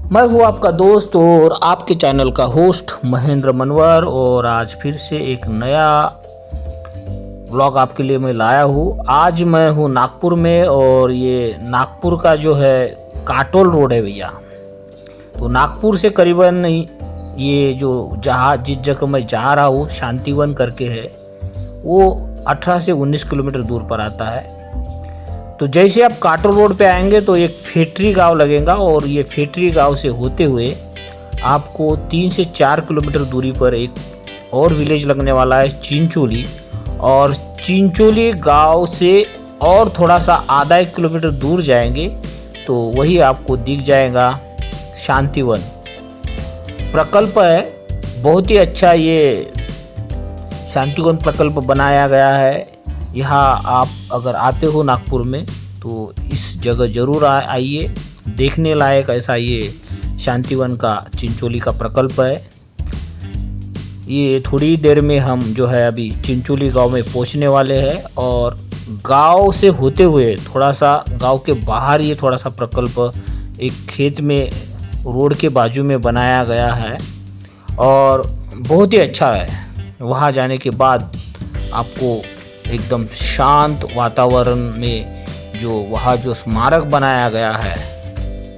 मैं हूँ आपका दोस्त और आपके चैनल का होस्ट महेंद्र मनवर। और आज फिर से एक नया व्लॉग आपके लिए मैं लाया हूँ। आज मैं हूँ नागपुर में और ये नागपुर का जो है काटोल रोड है भैया। तो नागपुर से करीबन ये जो जिस जगह मैं जा रहा हूँ शांतिवन करके है, वो 18 से 19 किलोमीटर दूर पर आता है। तो जैसे आप काटोल रोड पे आएंगे तो एक फेटरी गांव लगेगा और ये फेटरी गांव से होते हुए आपको 3 से 4 किलोमीटर दूरी पर एक और विलेज लगने वाला है चिंचोली। और चिंचोली गांव से और थोड़ा सा आधा 1 किलोमीटर दूर जाएंगे तो वही आपको दिख जाएगा शांतिवन प्रकल्प है। बहुत ही अच्छा ये शांतिवन प्रकल्प बनाया गया है। यहाँ आप अगर आते हो नागपुर में तो इस जगह ज़रूर आइए, देखने लायक ऐसा ये शांतिवन का चिंचोली का प्रकल्प है। ये थोड़ी देर में हम जो है अभी चिंचोली गांव में पहुंचने वाले हैं और गांव से होते हुए थोड़ा सा गांव के बाहर ये थोड़ा सा प्रकल्प एक खेत में रोड के बाजू में बनाया गया है और बहुत ही अच्छा है। वहाँ जाने के बाद आपको एकदम शांत वातावरण में जो वहाँ जो स्मारक बनाया गया है,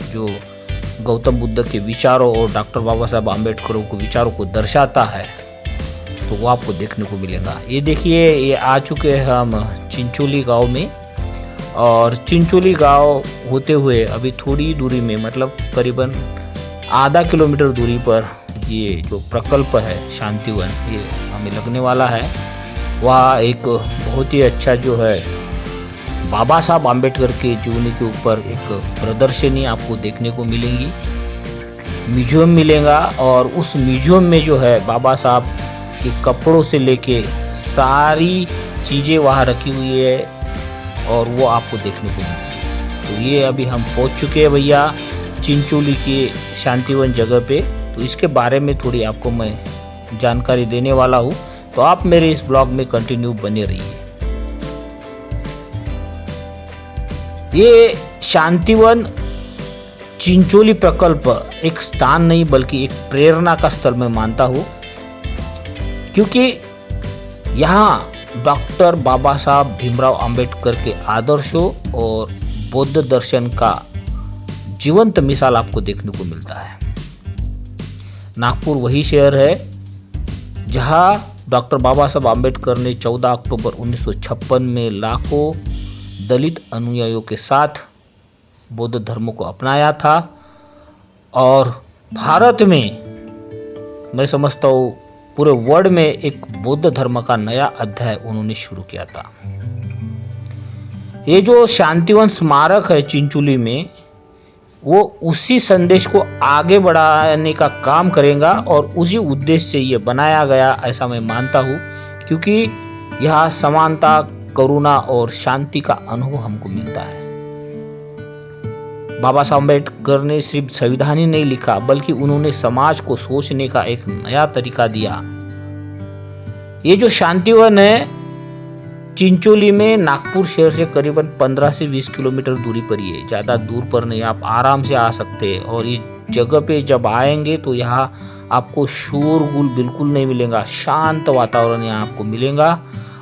जो गौतम बुद्ध के विचारों और डॉक्टर बाबा साहब आम्बेडकर के विचारों को दर्शाता है, तो वो आपको देखने को मिलेगा। ये देखिए, ये आ चुके हैं हम चिंचोली गांव में और चिंचोली गांव होते हुए अभी थोड़ी दूरी में मतलब करीबन आधा किलोमीटर दूरी पर ये जो प्रकल्प है शांतिवन ये हमें लगने वाला है। वहाँ एक बहुत ही अच्छा जो है बाबा साहब आम्बेडकर के जीवनी के ऊपर एक प्रदर्शनी आपको देखने को मिलेंगी, म्यूजियम मिलेगा। और उस म्यूजियम में जो है बाबा साहब के कपड़ों से लेके सारी चीज़ें वहाँ रखी हुई है और वो आपको देखने को मिलेगी। तो ये अभी हम पहुँच चुके हैं भैया चिंचोली के शांतिवन जगह पे। तो इसके बारे में थोड़ी आपको मैं जानकारी देने वाला हूँ, तो आप मेरे इस ब्लॉग में कंटिन्यू बने रहिए। ये शांतिवन चिंचोली प्रकल्प एक स्थान नहीं बल्कि एक प्रेरणा का स्थल मैं मानता हूँ, क्योंकि यहाँ डॉक्टर बाबा साहब भीमराव अंबेडकर के आदर्शों और बौद्ध दर्शन का जीवंत मिसाल आपको देखने को मिलता है। नागपुर वही शहर है जहाँ डॉक्टर बाबा साहब आम्बेडकर ने 14 अक्टूबर 1956 में लाखों दलित अनुयायियों के साथ बौद्ध धर्म को अपनाया था। और भारत में मैं समझता हूँ पूरे वर्ल्ड में एक बौद्ध धर्म का नया अध्याय उन्होंने शुरू किया था। ये जो शांतिवन स्मारक है चिंचोली में, वो उसी संदेश को आगे बढ़ाने का काम करेगा और उसी उद्देश्य से ये बनाया गया ऐसा मैं मानता हूँ, क्योंकि यहाँ समानता, करुणा और शांति का अनुभव हमको मिलता है। बाबा साहब अम्बेडकर ने सिर्फ संविधान ही नहीं लिखा बल्कि उन्होंने समाज को सोचने का एक नया तरीका दिया। ये जो शांतिवन है चिंचोली में नागपुर शहर से करीबन 15 से 20 किलोमीटर दूरी पर ही है, ज़्यादा दूर पर नहीं, आप आराम से आ सकते हैं। और इस जगह पे जब आएंगे तो यहाँ आपको शोरगुल बिल्कुल नहीं मिलेगा, शांत वातावरण यहाँ आपको मिलेगा।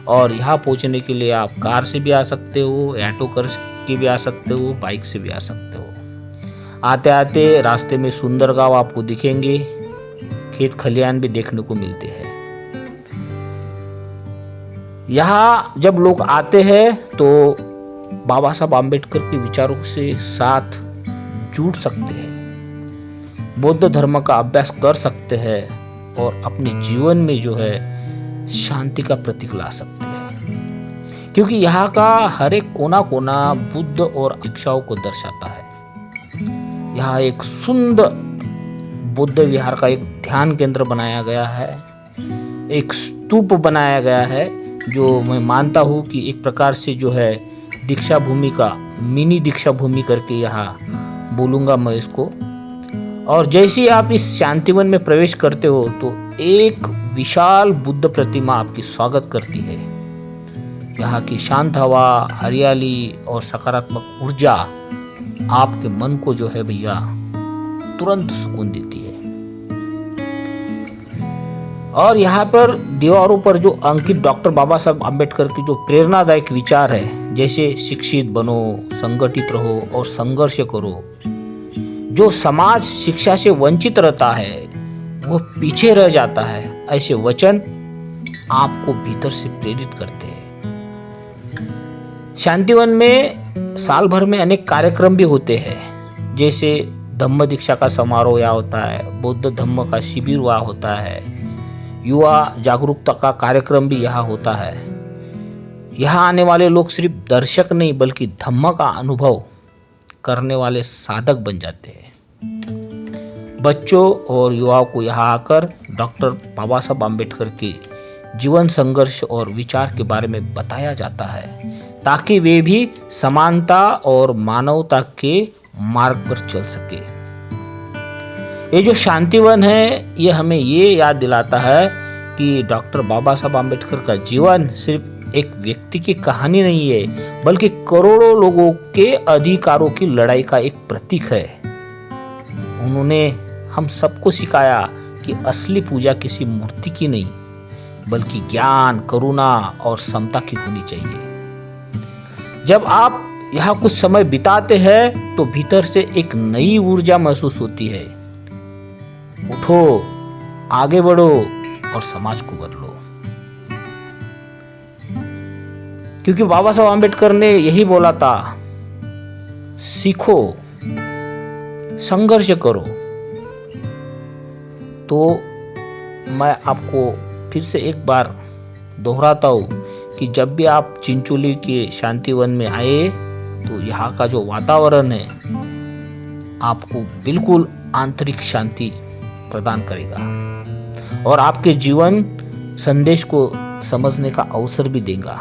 और यहाँ पहुँचने के लिए आप कार से भी आ सकते हो, ऑटो कर के भी आ सकते हो, बाइक से भी आ सकते हो। आते आते रास्ते में सुंदर गाँव आपको दिखेंगे, खेत खलियान भी देखने को मिलते हैं। यहाँ जब लोग आते हैं तो बाबा साहब आम्बेडकर के विचारों से साथ जुड़ सकते हैं, बौद्ध धर्म का अभ्यास कर सकते हैं और अपने जीवन में जो है शांति का प्रतीक ला सकते हैं, क्योंकि यहाँ का हर एक कोना कोना बुद्ध और शिक्षाओं को दर्शाता है। यहाँ एक सुंदर बुद्ध विहार का एक ध्यान केंद्र बनाया गया है, एक स्तूप बनाया गया है जो मैं मानता हूँ कि एक प्रकार से जो है दीक्षा भूमि का मिनी दीक्षा भूमि करके यहाँ बोलूँगा मैं इसको। और जैसे ही आप इस शांतिवन में प्रवेश करते हो तो एक विशाल बुद्ध प्रतिमा आपकी स्वागत करती है। यहाँ की शांत हवा, हरियाली और सकारात्मक ऊर्जा आपके मन को जो है भैया तुरंत सुकून देती है। और यहाँ पर दीवारों पर जो अंकित डॉक्टर बाबा साहब आम्बेडकर की जो प्रेरणादायक विचार है, जैसे शिक्षित बनो, संगठित रहो और संघर्ष करो। जो समाज शिक्षा से वंचित रहता है वो पीछे रह जाता है, ऐसे वचन आपको भीतर से प्रेरित करते हैं। शांतिवन में साल भर में अनेक कार्यक्रम भी होते हैं, जैसे धम्म दीक्षा का समारोह यहाँ होता है, बौद्ध धम्म का शिविर वहाँ होता है, युवा जागरूकता का कार्यक्रम भी यहाँ होता है। यहाँ आने वाले लोग सिर्फ दर्शक नहीं बल्कि धम्म का अनुभव करने वाले साधक बन जाते हैं। बच्चों और युवाओं को यहाँ आकर डॉक्टर बाबा साहब आम्बेडकर के जीवन संघर्ष और विचार के बारे में बताया जाता है, ताकि वे भी समानता और मानवता के मार्ग पर चल सके। ये जो शांतिवन है ये हमें ये याद दिलाता है कि डॉक्टर बाबा साहब आम्बेडकर का जीवन सिर्फ एक व्यक्ति की कहानी नहीं है, बल्कि करोड़ों लोगों के अधिकारों की लड़ाई का एक प्रतीक है। उन्होंने हम सबको सिखाया कि असली पूजा किसी मूर्ति की नहीं बल्कि ज्ञान, करुणा और समता की होनी चाहिए। जब आप यहाँ कुछ समय बिताते हैं तो भीतर से एक नई ऊर्जा महसूस होती है। उठो, आगे बढ़ो और समाज को बदलो, क्योंकि बाबा साहब आम्बेडकर ने यही बोला था, सीखो, संघर्ष करो। तो मैं आपको फिर से एक बार दोहराता हूँ कि जब भी आप चिंचोली के शांतिवन में आए तो यहाँ का जो वातावरण है आपको बिल्कुल आंतरिक शांति प्रदान करेगा और आपके जीवन संदेश को समझने का अवसर भी देगा।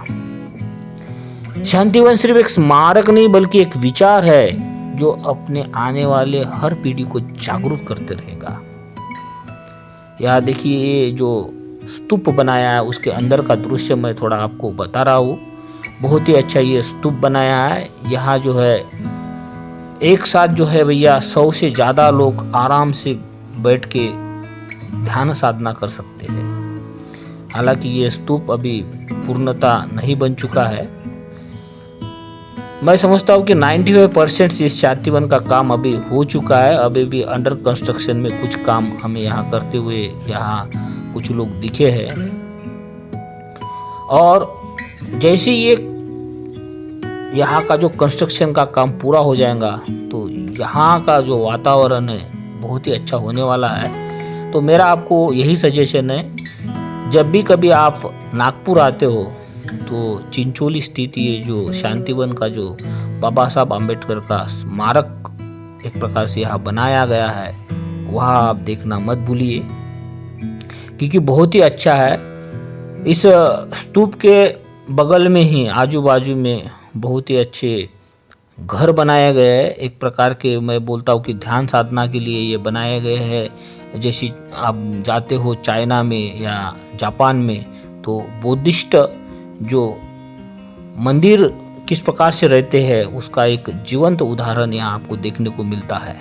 शांतिवन सिर्फ एक स्मारक नहीं बल्कि एक विचार है जो अपने आने वाले हर पीढ़ी को जागरूक करते रहेगा। यहाँ देखिए, ये जो स्तूप बनाया है उसके अंदर का दृश्य मैं थोड़ा आपको बता रहा हूँ। बहुत ही अच्छा ये स्तूप बनाया है। यहाँ जो है एक साथ जो है भैया 100 से ज़्यादा लोग आराम से बैठ के ध्यान साधना कर सकते हैं। हालांकि ये स्तूप अभी पूर्णतः नहीं बन चुका है। मैं समझता हूँ कि 95% इस शांतिवन का काम अभी हो चुका है। अभी भी अंडर कंस्ट्रक्शन में कुछ काम हमें यहाँ करते हुए यहाँ कुछ लोग दिखे हैं। और जैसे ये यहाँ का जो कंस्ट्रक्शन का काम पूरा हो जाएगा तो यहाँ का जो वातावरण है बहुत ही अच्छा होने वाला है। तो मेरा आपको यही सजेशन है, जब भी कभी आप नागपुर आते हो तो चिंचोली स्थित ये जो शांतिवन का जो बाबा साहब आम्बेडकर का स्मारक एक प्रकार से यहाँ बनाया गया है, वहाँ आप देखना मत भूलिए, क्योंकि बहुत ही अच्छा है। इस स्तूप के बगल में ही आजू बाजू में बहुत ही अच्छे घर बनाए गए हैं। एक प्रकार के मैं बोलता हूँ कि ध्यान साधना के लिए ये बनाए गए हैं। जैसे आप जाते हो चाइना में या जापान में तो बुद्धिस्ट जो मंदिर किस प्रकार से रहते हैं उसका एक जीवंत उदाहरण यहाँ आपको देखने को मिलता है।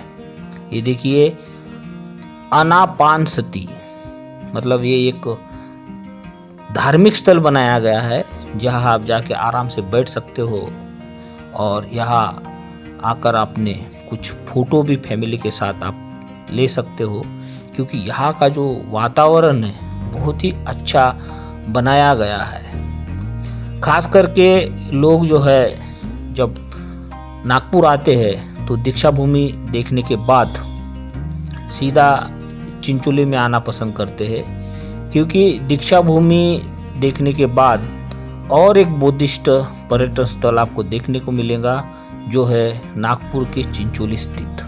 ये देखिए, आनापानसती मतलब ये एक धार्मिक स्थल बनाया गया है जहाँ आप जाके आराम से बैठ सकते हो और यहाँ आकर आपने कुछ फोटो भी फैमिली के साथ आप ले सकते हो, क्योंकि यहाँ का जो वातावरण है बहुत ही अच्छा बनाया गया है। खास करके लोग जो है जब नागपुर आते हैं तो दीक्षा भूमि देखने के बाद सीधा चिंचोली में आना पसंद करते हैं, क्योंकि दीक्षा भूमि देखने के बाद और एक बुद्धिस्ट पर्यटन स्थल आपको देखने को मिलेगा जो है नागपुर के चिंचोली स्थित।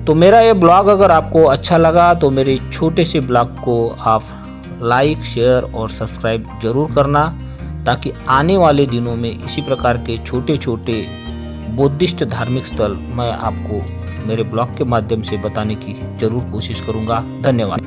तो मेरा ये ब्लॉग अगर आपको अच्छा लगा तो मेरे छोटे से ब्लॉग को आप लाइक, शेयर और सब्सक्राइब जरूर करना, ताकि आने वाले दिनों में इसी प्रकार के छोटे छोटे बुद्धिस्ट धार्मिक स्थल मैं आपको मेरे ब्लॉग के माध्यम से बताने की जरूर कोशिश करूंगा। धन्यवाद।